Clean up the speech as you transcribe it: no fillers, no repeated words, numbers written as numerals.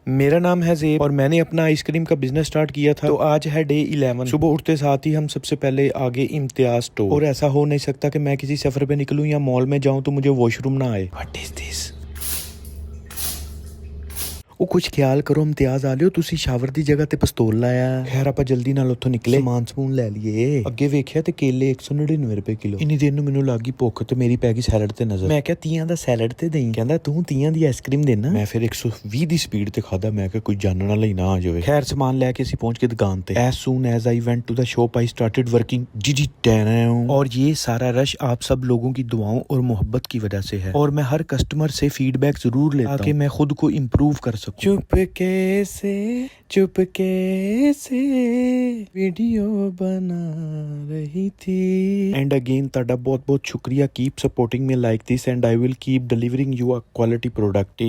मेरा नाम है ज़ेब और मैंने अपना आइसक्रीम का बिजनेस स्टार्ट किया था। तो आज है डे 11। सुबह उठते साथ ही हम सबसे पहले आगे इम्तियाज स्टोर। और ऐसा हो नहीं सकता कि मैं किसी सफर पे निकलूं या मॉल में जाऊं तो मुझे वॉशरूम ना आए। What is this? ਉਹ ਕੁਝ ਖਿਆਲ ਕਰੋ ਇਮਤਿਆਜ਼ ਆ ਲਿਓ ਤੁਸੀਂ ਸ਼ਾਵਰ ਦੀ ਜਗ੍ਹਾ ਤੇ ਪਿਸਤੌਲ ਲਾਇਆ। ਖੈਰ ਆਪਾਂ ਜਲਦੀ ਨਾਲ ਉੱਥੋਂ ਨਿਕਲੇ ਸਮਾਨ ਸਮੂਨ ਲੈ ਲਈਏ। ਅੱਗੇ ਵੇਖਿਆ ਤੇ ਕੇਲੇ 199 ਰੁਪਏ ਕਿਲੋ। ਇੰਨੀ ਦੇਰ ਨੂੰ ਮੈਨੂੰ ਲੱਗੀ ਭੁੱਖ ਤੇ ਮੇਰੀ ਪੈ ਗਈ ਸੈਲਡ ਤੇ ਨਜ਼ਰ। ਮੈਂ ਕਿਹਾ ਤੀਆਂ ਦਾ ਸੈਲਡ ਤੇ ਦੇਈਂ। ਕਹਿੰਦਾ ਤੂੰ ਤੀਆਂ ਦੀ ਆਈਸਕ੍ਰੀਮ ਦੇਣਾ। ਮੈਂ ਫਿਰ 120 ਦੀ ਸਪੀਡ ਤੇ ਖਾਦਾ। ਮੈਂ ਕਿਹਾ ਕੋਈ ਜਾਣਨ ਵਾਲਾ ਹੀ ਨਾ ਆ ਜਾਵੇ। ਖੈਰ ਸਮਾਨ ਲੈ ਕੇ ਅਸੀਂ ਪਹੁੰਚ ਗਏ ਦੁਕਾਨ ਤੇ। As soon as I went to the shop I started working और ये सारा रश आप सब लोगों की दुआओं और मोहब्बत की वजह से है। और मैं हर कस्टमर से फीडबैक जरूर लेता हूं ताकि मैं खुद को इम्प्रूव कर सकूं। चुप कैसे वीडियो बना रही थी। एंड अगेन ताड़ा बहुत बहुत शुक्रिया। Keep supporting me like this and I will keep delivering you a quality product.